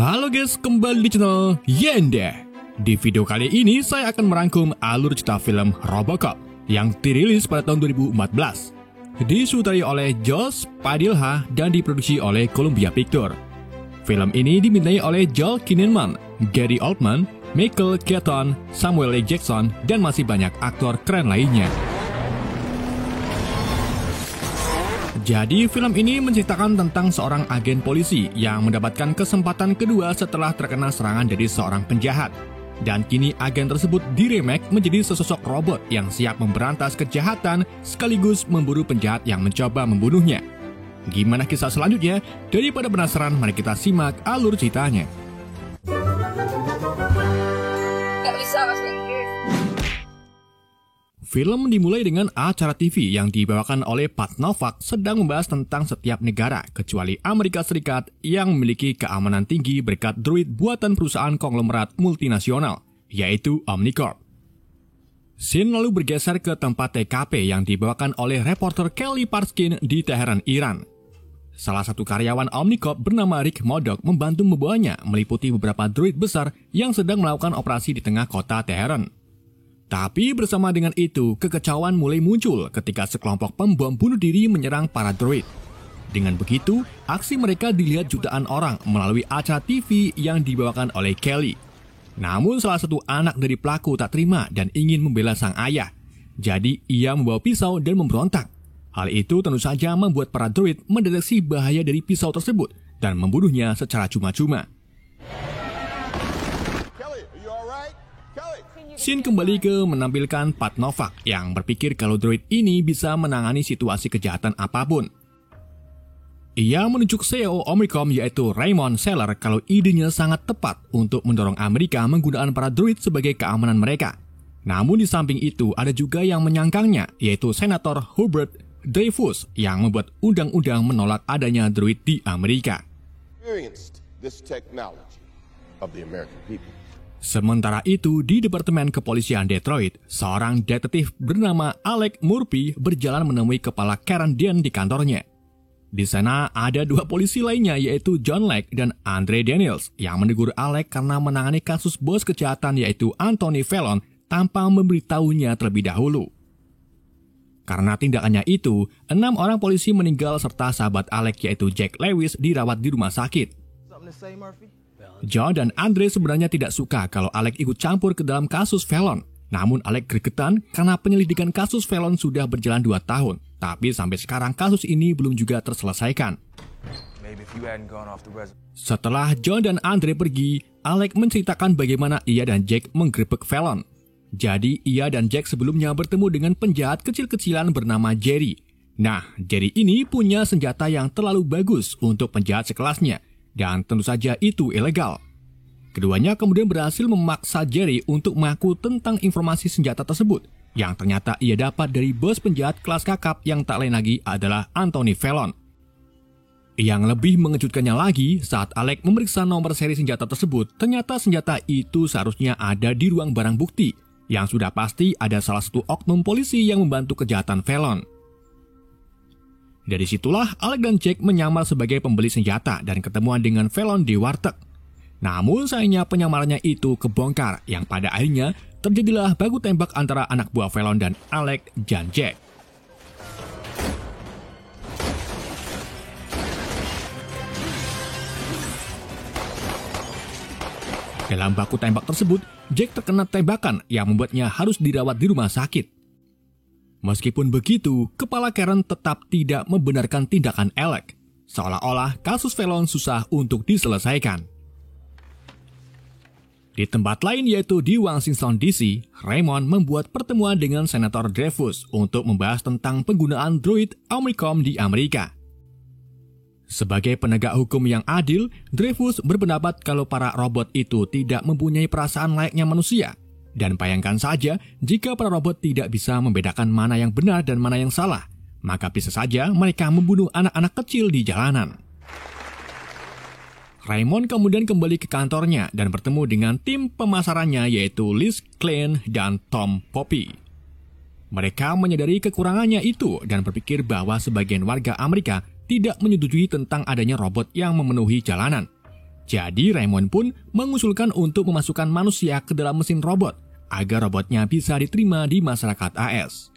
Halo guys, kembali di channel Yenda. Di video kali ini saya akan merangkum alur cerita film Robocop yang dirilis pada tahun 2014. Disutradai oleh Josh Padilha dan diproduksi oleh Columbia Pictures. Film ini dimintai oleh Joel Kinnaman, Gary Oldman, Michael Keaton, Samuel L. Jackson, dan masih banyak aktor keren lainnya. Jadi film ini menceritakan tentang seorang agen polisi yang mendapatkan kesempatan kedua setelah terkena serangan dari seorang penjahat. Dan kini agen tersebut diremake menjadi sesosok robot yang siap memberantas kejahatan sekaligus memburu penjahat yang mencoba membunuhnya. Gimana kisah selanjutnya? Daripada penasaran, mari kita simak alur ceritanya. Gak bisa bahasa Inggris. Film dimulai dengan acara TV yang dibawakan oleh Pat Novak sedang membahas tentang setiap negara kecuali Amerika Serikat yang memiliki keamanan tinggi berkat droid buatan perusahaan konglomerat multinasional, yaitu Omnicorp. Scene lalu bergeser ke tempat TKP yang dibawakan oleh reporter Kelly Parskin di Teheran, Iran. Salah satu karyawan Omnicorp bernama Rick Modok membantu membawanya meliputi beberapa droid besar yang sedang melakukan operasi di tengah kota Teheran. Tapi bersama dengan itu, kekacauan mulai muncul ketika sekelompok pembom bunuh diri menyerang para droid. Dengan begitu, aksi mereka dilihat jutaan orang melalui acara TV yang dibawakan oleh Kelly. Namun salah satu anak dari pelaku tak terima dan ingin membela sang ayah. Jadi ia membawa pisau dan memberontak. Hal itu tentu saja membuat para droid mendeteksi bahaya dari pisau tersebut dan membunuhnya secara cuma-cuma. Scene kembali ke menampilkan Pat Novak yang berpikir kalau droid ini bisa menangani situasi kejahatan apapun. Ia menunjuk CEO Omnicom yaitu Raymond Seller kalau idenya sangat tepat untuk mendorong Amerika menggunakan para droid sebagai keamanan mereka. Namun di samping itu ada juga yang menyangkangnya yaitu Senator Hubert Dreyfus yang membuat undang-undang menolak adanya droid di Amerika. Sementara itu, di Departemen Kepolisian Detroit, seorang detektif bernama Alec Murphy berjalan menemui kepala Karen Dean di kantornya. Di sana ada dua polisi lainnya yaitu John Lake dan Andre Daniels yang menegur Alec karena menangani kasus bos kejahatan yaitu Anthony Fallon tanpa memberitahunya terlebih dahulu. Karena tindakannya itu, 6 orang polisi meninggal serta sahabat Alec yaitu Jack Lewis dirawat di rumah sakit. John dan Andre sebenarnya tidak suka kalau Alec ikut campur ke dalam kasus Fallon. Namun Alec gregetan karena penyelidikan kasus Fallon sudah berjalan 2 tahun. Tapi sampai sekarang kasus ini belum juga terselesaikan. Setelah John dan Andre pergi, Alec menceritakan bagaimana ia dan Jack menggerebek Fallon. Jadi ia dan Jack sebelumnya bertemu dengan penjahat kecil-kecilan bernama Jerry. Nah, Jerry ini punya senjata yang terlalu bagus untuk penjahat sekelasnya. Dan tentu saja itu ilegal. Keduanya kemudian berhasil memaksa Jerry untuk mengaku tentang informasi senjata tersebut, yang ternyata ia dapat dari bos penjahat kelas kakap yang tak lain lagi adalah Anthony Fallon. Yang lebih mengejutkannya lagi, saat Alec memeriksa nomor seri senjata tersebut, ternyata senjata itu seharusnya ada di ruang barang bukti, yang sudah pasti ada salah satu oknum polisi yang membantu kejahatan Fallon. Dari situlah Alec dan Jack menyamar sebagai pembeli senjata dan ketemuan dengan Fallon di warteg. Namun sayangnya penyamarannya itu kebongkar yang pada akhirnya terjadilah baku tembak antara anak buah Fallon dan Alec dan Jack. Dalam baku tembak tersebut, Jack terkena tembakan yang membuatnya harus dirawat di rumah sakit. Meskipun begitu, kepala Karen tetap tidak membenarkan tindakan Alec. Seolah-olah kasus Fallon susah untuk diselesaikan. Di tempat lain yaitu di Washington DC, Raymond membuat pertemuan dengan Senator Dreyfus untuk membahas tentang penggunaan droid Omnicom di Amerika. Sebagai penegak hukum yang adil, Dreyfus berpendapat kalau para robot itu tidak mempunyai perasaan layaknya manusia. Dan bayangkan saja, jika para robot tidak bisa membedakan mana yang benar dan mana yang salah, maka bisa saja mereka membunuh anak-anak kecil di jalanan. Raymond kemudian kembali ke kantornya dan bertemu dengan tim pemasarannya yaitu Liz Klein dan Tom Poppy. Mereka menyadari kekurangannya itu dan berpikir bahwa sebagian warga Amerika tidak menyetujui tentang adanya robot yang memenuhi jalanan. Jadi Raymond pun mengusulkan untuk memasukkan manusia ke dalam mesin robot agar robotnya bisa diterima di masyarakat AS.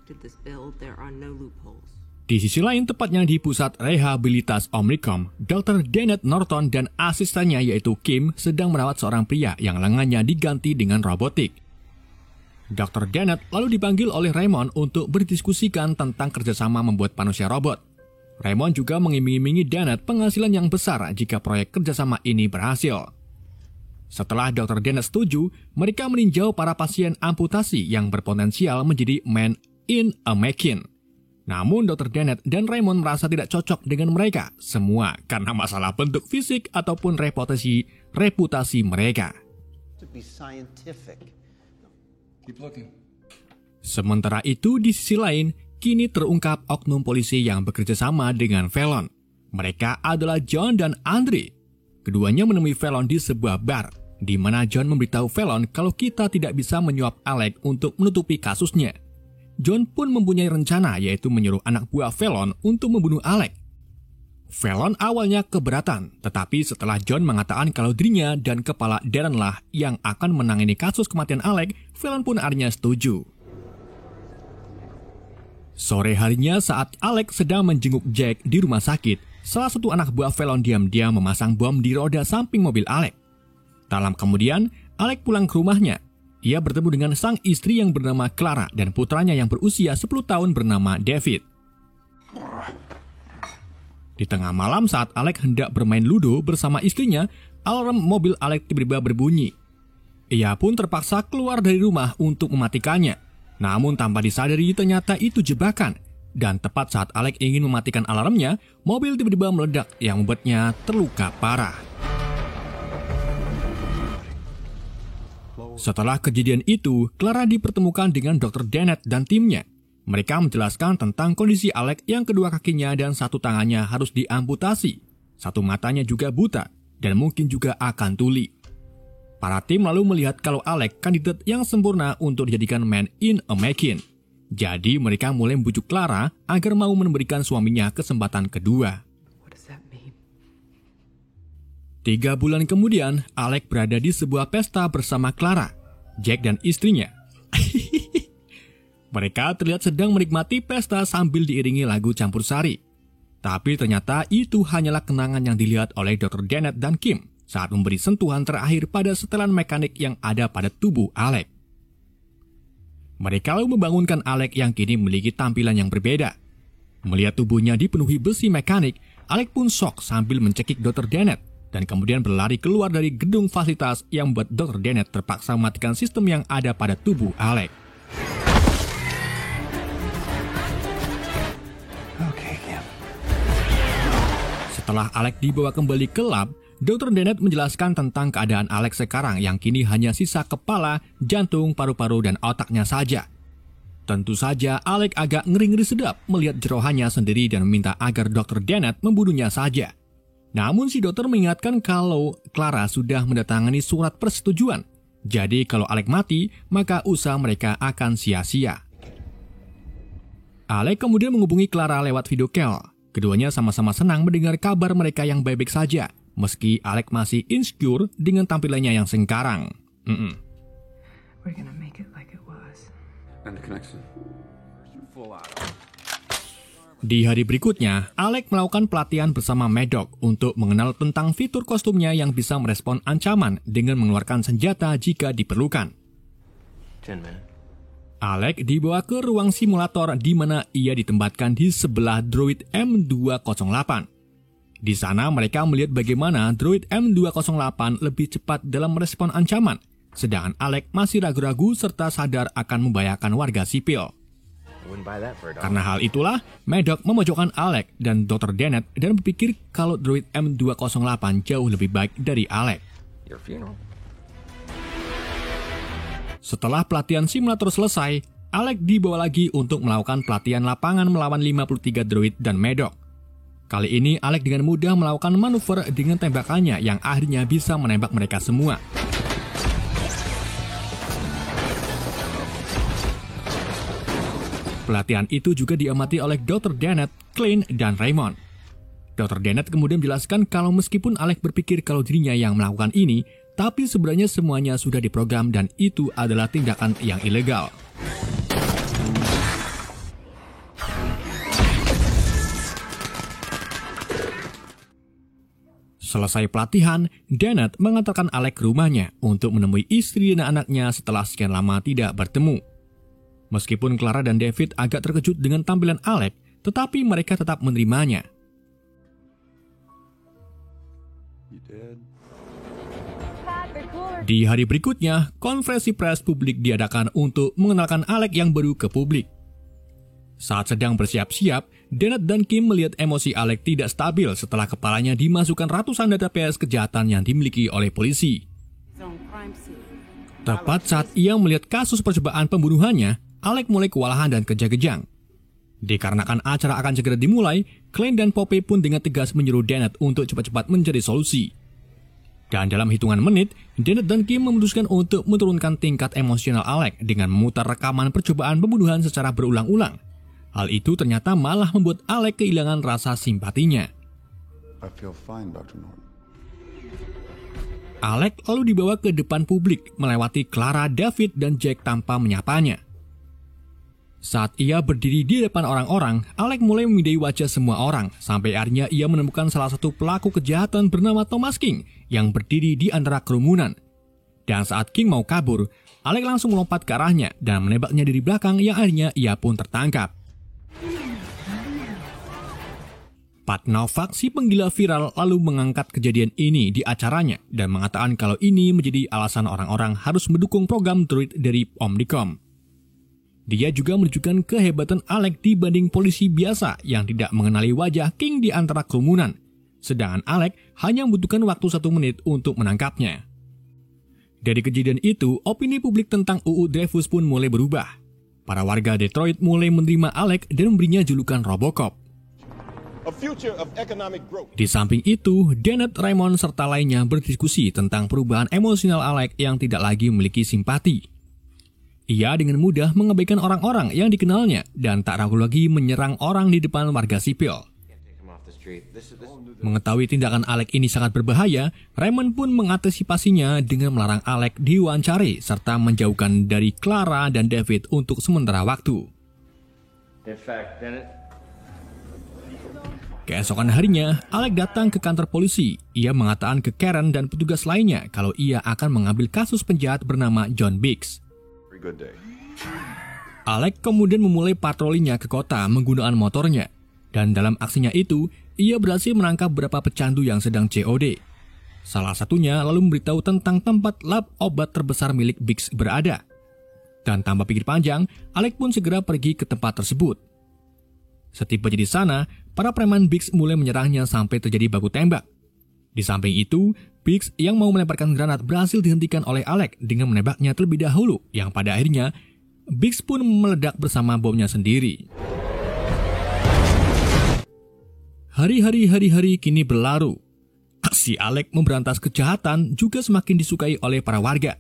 Di sisi lain, tepatnya di pusat rehabilitas Omnicom, Dr. Dennett Norton dan asistennya yaitu Kim sedang merawat seorang pria yang lengannya diganti dengan robotik. Dr. Dennett lalu dipanggil oleh Raymond untuk berdiskusikan tentang kerjasama membuat manusia robot. Raymond juga mengiming-imingi Dennett penghasilan yang besar jika proyek kerjasama ini berhasil. Setelah Dr. Dennett setuju, mereka meninjau para pasien amputasi yang berpotensial menjadi man in a making. Namun Dr. Dennett dan Raymond merasa tidak cocok dengan mereka, semua karena masalah bentuk fisik ataupun reputasi mereka. Sementara itu, di sisi lain, kini terungkap oknum polisi yang bekerja sama dengan Fallon. Mereka adalah John dan Andre. Keduanya menemui Fallon di sebuah bar, di mana John memberitahu Fallon kalau kita tidak bisa menyuap Alec untuk menutupi kasusnya. John pun mempunyai rencana, yaitu menyuruh anak buah Fallon untuk membunuh Alec. Fallon awalnya keberatan, tetapi setelah John mengatakan kalau dirinya dan kepala Darren lah yang akan menangani kasus kematian Alec, Fallon pun akhirnya setuju. Sore harinya saat Alec sedang menjenguk Jack di rumah sakit, salah satu anak buah Fallon diam-diam memasang bom di roda samping mobil Alec. Tak lama kemudian, Alec pulang ke rumahnya. Ia bertemu dengan sang istri yang bernama Clara dan putranya yang berusia 10 tahun bernama David. Di tengah malam saat Alec hendak bermain ludo bersama istrinya, alarm mobil Alec tiba-tiba berbunyi. Ia pun terpaksa keluar dari rumah untuk mematikannya. Namun tanpa disadari ternyata itu jebakan. Dan tepat saat Alec ingin mematikan alarmnya, mobil tiba-tiba meledak yang membuatnya terluka parah. Setelah kejadian itu, Clara dipertemukan dengan Dr. Dennett dan timnya. Mereka menjelaskan tentang kondisi Alec yang kedua kakinya dan satu tangannya harus diamputasi. Satu matanya juga buta dan mungkin juga akan tuli. Para tim lalu melihat kalau Alec kandidat yang sempurna untuk dijadikan man in a making. Jadi mereka mulai membujuk Clara agar mau memberikan suaminya kesempatan kedua. 3 bulan kemudian, Alec berada di sebuah pesta bersama Clara, Jack dan istrinya. Mereka terlihat sedang menikmati pesta sambil diiringi lagu campur sari. Tapi ternyata itu hanyalah kenangan yang dilihat oleh Dr. Dennett dan Kim saat memberi sentuhan terakhir pada setelan mekanik yang ada pada tubuh Alec. Mereka lalu membangunkan Alec yang kini memiliki tampilan yang berbeda. Melihat tubuhnya dipenuhi besi mekanik, Alec pun shock sambil mencekik Dr. Dennett dan kemudian berlari keluar dari gedung fasilitas yang membuat Dr. Dennett terpaksa mematikan sistem yang ada pada tubuh Alec. Setelah Alec dibawa kembali ke lab, Dr. Dennett menjelaskan tentang keadaan Alec sekarang yang kini hanya sisa kepala, jantung, paru-paru, dan otaknya saja. Tentu saja Alec agak ngeri-ngeri sedap melihat jerohannya sendiri dan meminta agar Dr. Dennett membunuhnya saja. Namun si dokter mengingatkan kalau Clara sudah mendatangani surat persetujuan. Jadi kalau Alec mati, maka usaha mereka akan sia-sia. Alec kemudian menghubungi Clara lewat video call. Keduanya sama-sama senang mendengar kabar mereka yang baik-baik saja, meski Alec masih insecure dengan tampilannya yang sekarang. We're gonna make it like it was. And the connection. Di hari berikutnya, Alec melakukan pelatihan bersama Maddox untuk mengenal tentang fitur kostumnya yang bisa merespon ancaman dengan mengeluarkan senjata jika diperlukan. Alec dibawa ke ruang simulator di mana ia ditempatkan di sebelah droid M208. Di sana mereka melihat bagaimana droid M208 lebih cepat dalam merespon ancaman, sedangkan Alec masih ragu-ragu serta sadar akan membahayakan warga sipil. Karena hal itulah, Maddox memojokkan Alec dan Dr. Dennett dan berpikir kalau droid M208 jauh lebih baik dari Alec. Setelah pelatihan simulator selesai, Alec dibawa lagi untuk melakukan pelatihan lapangan melawan 53 droid dan Maddox. Kali ini Alec dengan mudah melakukan manuver dengan tembakannya yang akhirnya bisa menembak mereka semua. Pelatihan itu juga diamati oleh Dr. Dennett, Klein, dan Raymond. Dr. Dennett kemudian menjelaskan kalau meskipun Alex berpikir kalau dirinya yang melakukan ini, tapi sebenarnya semuanya sudah diprogram dan itu adalah tindakan yang ilegal. Selesai pelatihan, Dennett mengantarkan Alex ke rumahnya untuk menemui istri dan anaknya setelah sekian lama tidak bertemu. Meskipun Clara dan David agak terkejut dengan tampilan Alex, tetapi mereka tetap menerimanya. Di hari berikutnya, konferensi pers publik diadakan untuk mengenalkan Alex yang baru ke publik. Saat sedang bersiap-siap, Dennett dan Kim melihat emosi Alex tidak stabil setelah kepalanya dimasukkan ratusan database kejahatan yang dimiliki oleh polisi. Tepat saat ia melihat kasus percobaan pembunuhannya, Alex mulai kewalahan dan kejang-kejang. Dikarenakan acara akan segera dimulai, Klein dan Poppy pun dengan tegas menyuruh Dennett untuk cepat-cepat mencari solusi. Dan dalam hitungan menit, Dennett dan Kim memutuskan untuk menurunkan tingkat emosional Alex dengan memutar rekaman percobaan pembunuhan secara berulang-ulang. Hal itu ternyata malah membuat Alex kehilangan rasa simpatinya. I feel fine, Dr. Norton. Alex lalu dibawa ke depan publik, melewati Clara, David, dan Jack tanpa menyapanya. Saat ia berdiri di depan orang-orang, Alex mulai memindai wajah semua orang, sampai akhirnya ia menemukan salah satu pelaku kejahatan bernama Thomas King yang berdiri di antara kerumunan. Dan saat King mau kabur, Alex langsung melompat ke arahnya dan menembaknya dari belakang yang akhirnya ia pun tertangkap. Pat Novak, si penggila viral, lalu mengangkat kejadian ini di acaranya dan mengatakan kalau ini menjadi alasan orang-orang harus mendukung program Droid dari Omnicom. Dia juga menunjukkan kehebatan Alex dibanding polisi biasa yang tidak mengenali wajah King di antara kerumunan, sedangkan Alex hanya membutuhkan waktu 1 menit untuk menangkapnya. Dari kejadian itu, opini publik tentang UU Dreyfus pun mulai berubah. Para warga Detroit mulai menerima Alex dan memberinya julukan Robocop. Di samping itu, Dennett, Raymond, serta lainnya berdiskusi tentang perubahan emosional Alex yang tidak lagi memiliki simpati. Ia dengan mudah mengabaikan orang-orang yang dikenalnya dan tak ragu lagi menyerang orang di depan warga sipil. Mengetahui tindakan Alex ini sangat berbahaya, Raymond pun mengantisipasinya dengan melarang Alex diwawancari serta menjauhkan dari Clara dan David untuk sementara waktu. Keesokan harinya, Alex datang ke kantor polisi. Ia mengatakan ke Karen dan petugas lainnya kalau ia akan mengambil kasus penjahat bernama John Biggs. Alex kemudian memulai patrolinya ke kota menggunakan motornya. Dan dalam aksinya itu, ia berhasil menangkap beberapa pecandu yang sedang COD. Salah satunya lalu memberitahu tentang tempat lab obat terbesar milik Biggs berada. Dan tanpa pikir panjang, Alex pun segera pergi ke tempat tersebut. Setibanya di sana, para preman Biggs mulai menyerangnya sampai terjadi baku tembak. Di samping itu, Biggs yang mau melemparkan granat berhasil dihentikan oleh Alex dengan menembaknya terlebih dahulu, yang pada akhirnya Biggs pun meledak bersama bomnya sendiri. Hari-hari kini berlalu. Aksi Alex memberantas kejahatan juga semakin disukai oleh para warga.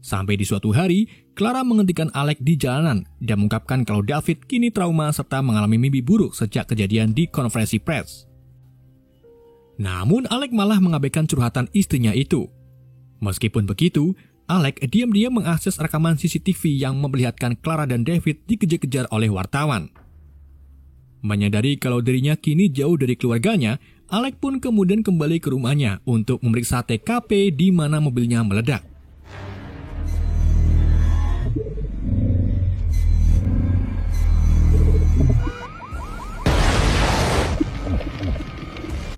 Sampai di suatu hari, Clara menghentikan Alex di jalanan dan mengungkapkan kalau David kini trauma serta mengalami mimpi buruk sejak kejadian di konferensi pers. Namun Alex malah mengabaikan curhatan istrinya itu. Meskipun begitu, Alex diam-diam mengakses rekaman CCTV yang memperlihatkan Clara dan David dikejar-kejar oleh wartawan. Menyadari kalau dirinya kini jauh dari keluarganya, Alex pun kemudian kembali ke rumahnya untuk memeriksa TKP di mana mobilnya meledak.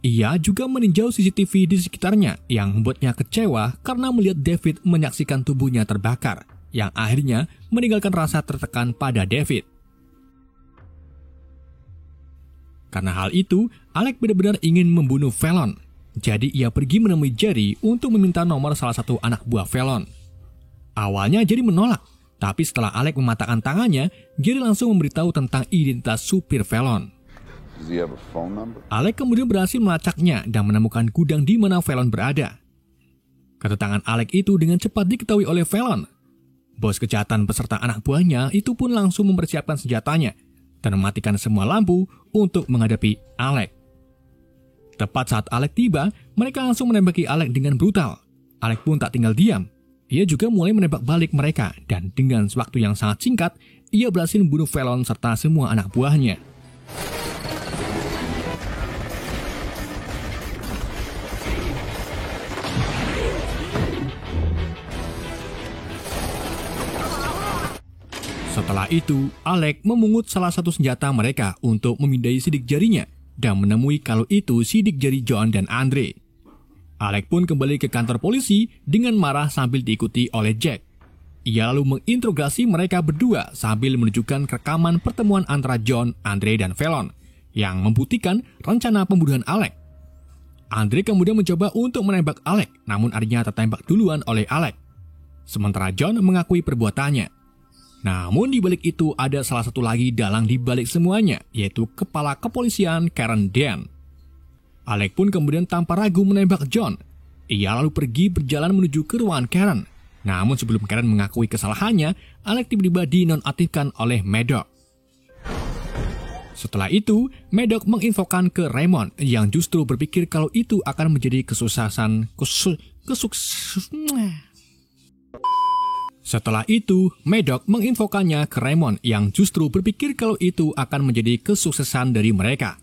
Ia juga meninjau CCTV di sekitarnya yang membuatnya kecewa karena melihat David menyaksikan tubuhnya terbakar, yang akhirnya meninggalkan rasa tertekan pada David. Karena hal itu, Alex benar-benar ingin membunuh Fallon. Jadi ia pergi menemui Jerry untuk meminta nomor salah satu anak buah Fallon. Awalnya Jerry menolak, tapi setelah Alex mematahkan tangannya, Jerry langsung memberitahu tentang identitas supir Fallon. Alex kemudian berhasil melacaknya dan menemukan gudang di mana Fallon berada. Kedatangan Alex itu dengan cepat diketahui oleh Fallon. Bos kejahatan beserta anak buahnya itu pun langsung mempersiapkan senjatanya dan mematikan semua lampu untuk menghadapi Alex. Tepat saat Alec tiba, mereka langsung menembaki Alec dengan brutal. Alec pun tak tinggal diam. Ia juga mulai menembak balik mereka, dan dengan waktu yang sangat singkat, ia berhasil membunuh Fallon serta semua anak buahnya. Setelah itu, Alec memungut salah satu senjata mereka untuk memindai sidik jarinya dan menemui kalau itu sidik jari John dan Andre. Alec pun kembali ke kantor polisi dengan marah sambil diikuti oleh Jack. Ia lalu menginterogasi mereka berdua sambil menunjukkan rekaman pertemuan antara John, Andre, dan Fallon yang membuktikan rencana pembunuhan Alec. Andre kemudian mencoba untuk menembak Alec, namun akhirnya tertembak duluan oleh Alec. Sementara John mengakui perbuatannya. Namun di balik itu ada salah satu lagi dalang di balik semuanya, yaitu kepala kepolisian Karen Dean. Alec pun kemudian tanpa ragu menembak John. Ia lalu pergi berjalan menuju ke ruangan Karen. Namun sebelum Karen mengakui kesalahannya, Alec tiba-tiba dinonaktifkan oleh Maddox. Setelah itu, Maddox menginfokan ke Raymond yang justru berpikir kalau itu akan menjadi Setelah itu, Maddox menginfokannya ke Raymond yang justru berpikir kalau itu akan menjadi kesuksesan dari mereka.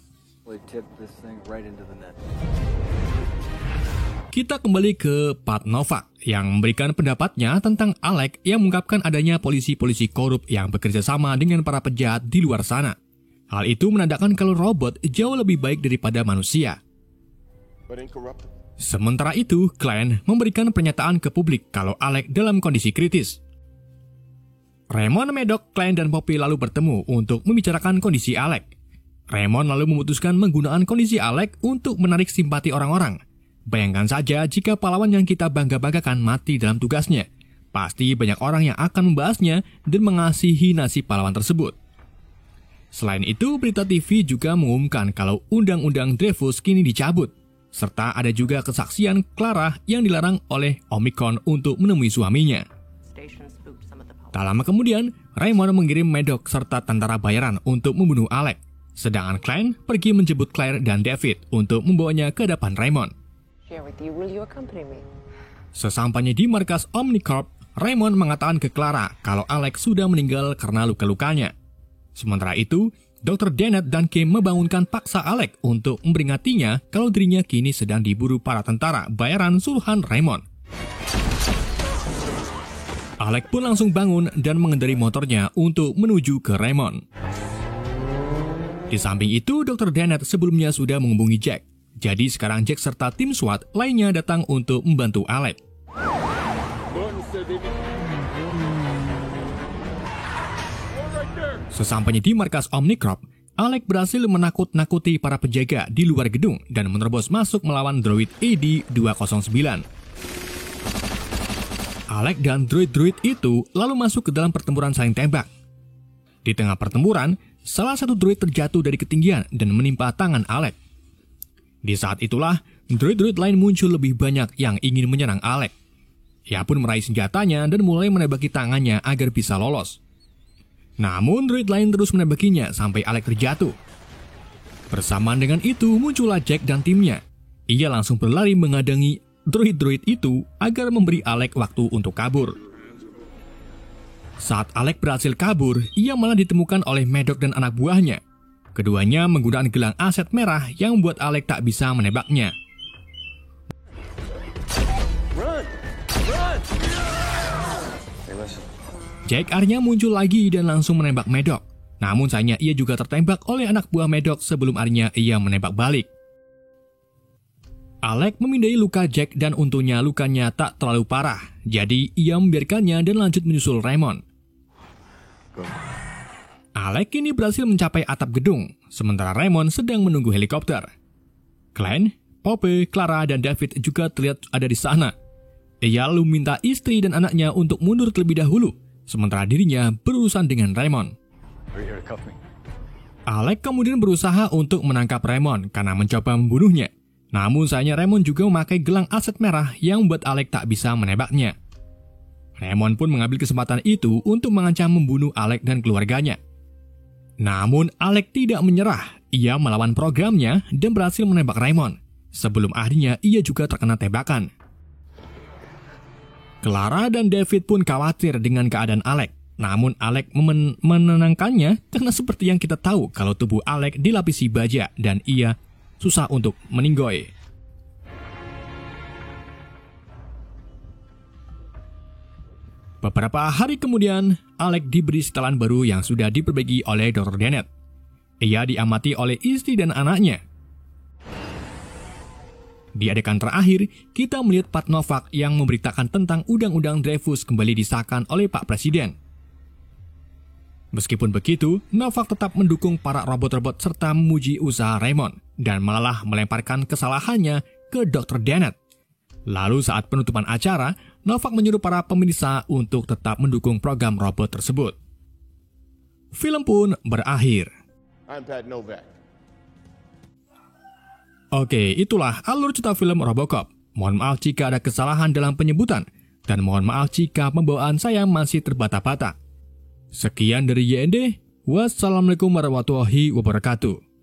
Kita kembali ke Pat Novak yang memberikan pendapatnya tentang Alec yang mengungkapkan adanya polisi-polisi korup yang bekerja sama dengan para penjahat di luar sana. Hal itu menandakan kalau robot jauh lebih baik daripada manusia. Sementara itu, Glenn memberikan pernyataan ke publik kalau Alec dalam kondisi kritis. Raymond, Maddox, Glenn, dan Poppy lalu bertemu untuk membicarakan kondisi Alec. Raymond lalu memutuskan menggunakan kondisi Alec untuk menarik simpati orang-orang. Bayangkan saja jika pahlawan yang kita bangga-banggakan mati dalam tugasnya. Pasti banyak orang yang akan membahasnya dan mengasihi nasib pahlawan tersebut. Selain itu, berita TV juga mengumumkan kalau Undang-Undang Dreyfus kini dicabut. Serta ada juga kesaksian Clara yang dilarang oleh Omicron untuk menemui suaminya. Tak lama kemudian, Raymond mengirim Maddox serta tentara bayaran untuk membunuh Alec. Sedangkan Glenn pergi menjemput Claire dan David untuk membawanya ke hadapan Raymond. Sesampainya di markas Omnicorp, Raymond mengatakan ke Clara kalau Alec sudah meninggal karena luka-lukanya. Sementara itu, Dr. Dennett dan Kim membangunkan paksa Alec untuk memperingatinya kalau dirinya kini sedang diburu para tentara bayaran suruhan Raymond. Alec pun langsung bangun dan mengendarai motornya untuk menuju ke Raymond. Di samping itu, Dr. Dennett sebelumnya sudah menghubungi Jack. Jadi sekarang Jack serta tim SWAT lainnya datang untuk membantu Alec. Sesampainya di markas Omnicorp, Alec berhasil menakut-nakuti para penjaga di luar gedung dan menerobos masuk melawan droid AD-209. Alec dan droid-droid itu lalu masuk ke dalam pertempuran saling tembak. Di tengah pertempuran, salah satu droid terjatuh dari ketinggian dan menimpa tangan Alec. Di saat itulah, droid-droid lain muncul lebih banyak yang ingin menyerang Alec. Ia pun meraih senjatanya dan mulai menembaki tangannya agar bisa lolos. Namun droid lain terus menembakinya sampai Alec terjatuh. Bersamaan dengan itu muncullah Jack dan timnya. Ia langsung berlari mengadangi droid-droid itu agar memberi Alec waktu untuk kabur. Saat Alec berhasil kabur, ia malah ditemukan oleh Maddox dan anak buahnya. Keduanya menggunakan gelang aset merah yang membuat Alec tak bisa menembaknya. Jack akhirnya muncul lagi dan langsung menembak Maddox. Namun sayangnya ia juga tertembak oleh anak buah Maddox sebelum akhirnya ia menembak balik. Alec memindai luka Jack dan untungnya lukanya tak terlalu parah. Jadi ia membiarkannya dan lanjut menyusul Raymond. Alec kini berhasil mencapai atap gedung, sementara Raymond sedang menunggu helikopter. Glenn, Poppy, Clara, dan David juga terlihat ada di sana. Ia lalu minta istri dan anaknya untuk mundur terlebih dahulu, sementara dirinya berurusan dengan Raymond. Alec kemudian berusaha untuk menangkap Raymond karena mencoba membunuhnya. Namun sayangnya Raymond juga memakai gelang aset merah yang membuat Alec tak bisa menembaknya. Raymond pun mengambil kesempatan itu untuk mengancam membunuh Alec dan keluarganya. Namun Alec tidak menyerah. Ia melawan programnya dan berhasil menembak Raymond. Sebelum akhirnya ia juga terkena tembakan. Clara dan David pun khawatir dengan keadaan Alec. Namun Alec menenangkannya karena seperti yang kita tahu kalau tubuh Alec dilapisi baja dan ia susah untuk meninggoy. Beberapa hari kemudian, Alec diberi setelan baru yang sudah diperbaiki oleh Dr. Dennett. Ia diamati oleh istri dan anaknya. Di adegan terakhir, kita melihat Pat Novak yang memberitakan tentang Undang-Undang Dreyfus kembali disahkan oleh Pak Presiden. Meskipun begitu, Novak tetap mendukung para robot-robot serta memuji usaha Raymond dan malah melemparkan kesalahannya ke Dr. Dennett. Lalu saat penutupan acara, Novak menyuruh para pemirsa untuk tetap mendukung program robot tersebut. Film pun berakhir. I'm Pat Novak. Oke, itulah alur cerita film Robocop. Mohon maaf jika ada kesalahan dalam penyebutan, dan mohon maaf jika pembawaan saya masih terbata-bata. Sekian dari YND, wassalamualaikum warahmatullahi wabarakatuh.